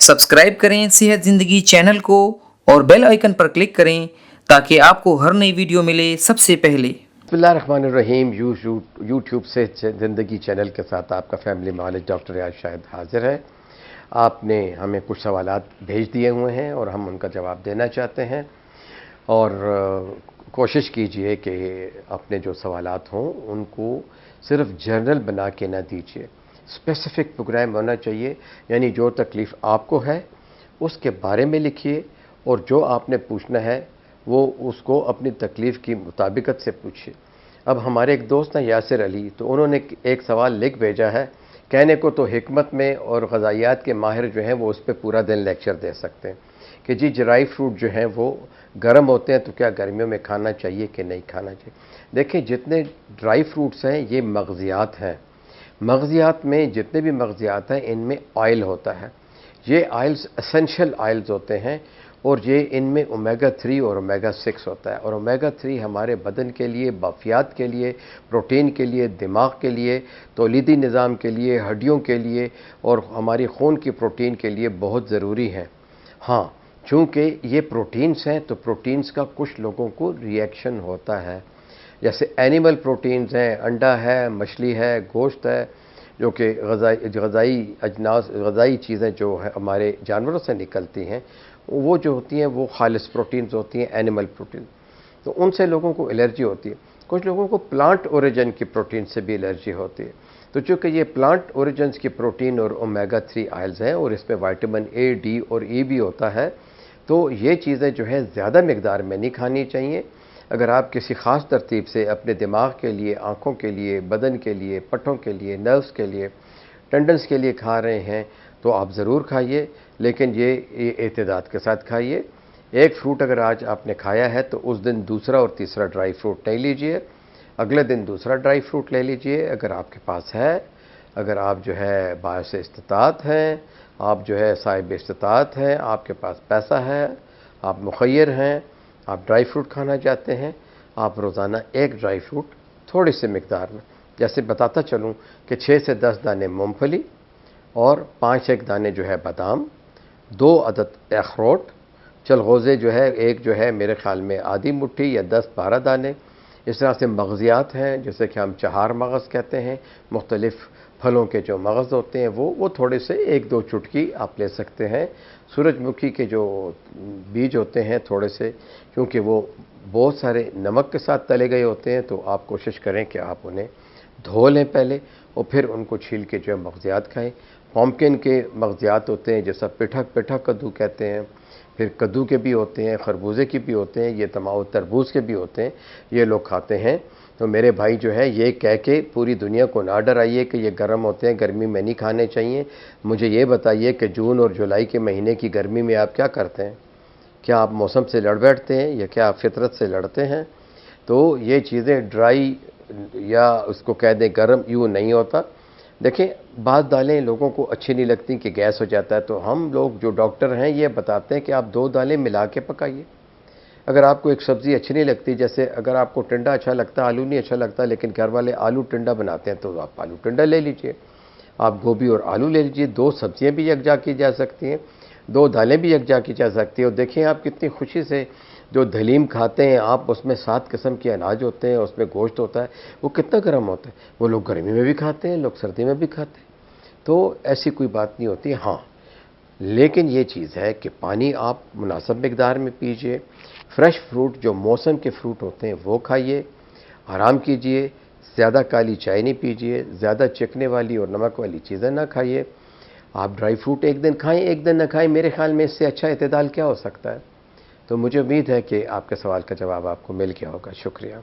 Subscribe करें सेहत ज़िंदगी चैनल को और बेल आइकन पर क्लिक करें ताकि आपको हर नई वीडियो मिले सबसे पहले। बिस्मिल्लाहिर्रहमानिर्रहीम। यूट्यूब से ज़िंदगी चैनल के साथ आपका फैमिली मालिक डॉक्टर रियाज शाहिद हाजिर है। आपने हमें कुछ सवालात भेज दिए हुए हैं और हम उनका जवाब देना चाहते हैं, और कोशिश कीजिए कि अपने जो सवालात हों उनको सिर्फ जर्नल बना के ना दीजिए, स्पेसिफिक प्रोग्राम होना चाहिए। यानी जो तकलीफ़ आपको है उसके बारे में लिखिए, और जो आपने पूछना है वो उसको अपनी तकलीफ़ की मुताबिकत से पूछिए। अब हमारे एक दोस्त हैं यासिर अली, तो उन्होंने एक सवाल लिख भेजा है। कहने को तो हिकमत में और ग़ज़ाइयात के माहिर जो हैं वो उस पर पूरा दिन लेक्चर दे सकते हैं कि जी ड्राई फ्रूट जो हैं वो गर्म होते हैं, तो क्या गर्मियों में खाना चाहिए कि नहीं खाना चाहिए। देखिए, जितने ड्राई फ्रूट्स हैं ये मग़ज़ियात हैं। मग़ज़ियात में जितने भी मग़ज़ियात हैं इनमें ऑयल होता है। ये ऑयल्स एसेंशियल ऑयल्स होते हैं, और ये इनमें ओमेगा 3 और ओमेगा 6 होता है। और ओमेगा 3 हमारे बदन के लिए, बाफ़ियात के लिए, प्रोटीन के लिए, दिमाग के लिए, तौलीदी निज़ाम के लिए, हड्डियों के लिए और हमारी खून की प्रोटीन के लिए बहुत ज़रूरी है। हाँ, चूँकि ये प्रोटीन्स हैं तो प्रोटीन्स का कुछ लोगों को रिएक्शन होता है। जैसे एनिमल प्रोटीन्स हैं, अंडा है, मछली है, गोश्त है, जो कि ग़ज़ाई चीज़ें जो है हमारे जानवरों से निकलती हैं, वो जो होती हैं वो खालिस प्रोटीन्स होती हैं, एनिमल प्रोटीन। तो उनसे लोगों को एलर्जी होती है। कुछ लोगों को प्लांट ओरिजिन की प्रोटीन से भी एलर्जी होती है। तो चूँकि ये प्लांट ओरिजिन की प्रोटीन और ओमेगा 3 ऑयल्स हैं, और इसमें विटामिन ए, डी और ई भी होता है, तो ये चीज़ें जो है ज़्यादा मकदार में नहीं खानी चाहिए। अगर आप किसी ख़ास तरतीब से अपने दिमाग के लिए, आँखों के लिए, बदन के लिए, पट्टों के लिए, नर्व्स के लिए, टेंडन्स के लिए खा रहे हैं तो आप ज़रूर खाइए, लेकिन ये एहतियात के साथ खाइए। एक फ्रूट अगर आज आपने खाया है तो उस दिन दूसरा और तीसरा ड्राई फ्रूट नहीं लीजिए, अगले दिन दूसरा ड्राई फ्रूट ले लीजिए अगर आपके पास है। अगर आप जो है बायस इस्तात हैं, आप जो है साहिब इस्तात हैं, आपके पास पैसा है, आप मुखय्यर हैं, आप ड्राई फ्रूट खाना चाहते हैं, आप रोज़ाना एक ड्राई फ्रूट थोड़ी सी मकदार में, जैसे बताता चलूँ कि 6 से 10 दाने मूंगफली और 5-1 दाने जो है बादाम, 2 अदद अखरोट, चलगोज़े जो है एक जो है मेरे ख़्याल में आधी मुट्ठी या 10-12 दाने। इस तरह से मग़ज़ियात हैं जैसे कि हम चहार मग़ज़ कहते हैं, मुख्तलिफ़ फलों के जो मग़ज़ होते हैं वो थोड़े से 1-2 चुटकी आप ले सकते हैं। सूरजमुखी के जो बीज होते हैं थोड़े से, क्योंकि वो बहुत सारे नमक के साथ तले गए होते हैं, तो आप कोशिश करें कि आप उन्हें धो लें पहले और फिर उनको छील के जो है मग़ज़ियात खाएँ। पम्पकिन के मग़ज़ियात होते हैं, जैसा पिठक कद्दू कहते हैं, फिर कद्दू के भी होते हैं, खरबूजे के भी होते हैं, ये तमाम तरबूज के भी होते हैं, ये लोग खाते हैं। तो मेरे भाई जो है ये कह के पूरी दुनिया को ना डराइए कि ये गर्म होते हैं, गर्मी में नहीं खाने चाहिए। मुझे ये बताइए कि जून और जुलाई के महीने की गर्मी में आप क्या करते हैं? क्या आप मौसम से लड़ बैठते हैं या क्या आप फितरत से लड़ते हैं? तो ये चीज़ें ड्राई या उसको कह दें गर्म यूँ नहीं होता। देखिए, बात दालें लोगों को अच्छी नहीं लगती कि गैस हो जाता है, तो हम लोग जो डॉक्टर हैं ये बताते हैं कि आप 2 दालें मिला के पकाइए। अगर आपको एक सब्ज़ी अच्छी नहीं लगती, जैसे अगर आपको टिंडा अच्छा लगता, आलू नहीं अच्छा लगता, लेकिन घर वाले आलू टिंडा बनाते हैं, तो आप आलू टिंडा ले लीजिए। आप गोभी और आलू ले लीजिए, 2 सब्ज़ियाँ भी यकजा की जा सकती हैं, 2 दालें भी यकजा की जा सकती हैं। और देखिए आप कितनी खुशी से जो दलीम खाते हैं आप, उसमें 7 किस्म के अनाज होते हैं, उसमें गोश्त होता है, वो कितना गर्म होता है। वो लोग गर्मी में भी खाते हैं, लोग सर्दी में भी खाते हैं, तो ऐसी कोई बात नहीं होती। हाँ, लेकिन ये चीज़ है कि पानी आप मुनासिब मकदार में पीजिए, फ्रेश फ्रूट जो मौसम के फ्रूट होते हैं वो खाइए, आराम कीजिए, ज़्यादा काली चाय नहीं पीजिए, ज़्यादा चिकने वाली और नमक वाली चीज़ें ना खाइए। आप ड्राई फ्रूट एक दिन खाएं, एक दिन ना खाएं, मेरे ख्याल में इससे अच्छा इत्तेदाल क्या हो सकता है। तो मुझे उम्मीद है कि आपके सवाल का जवाब आपको मिल गया होगा। शुक्रिया।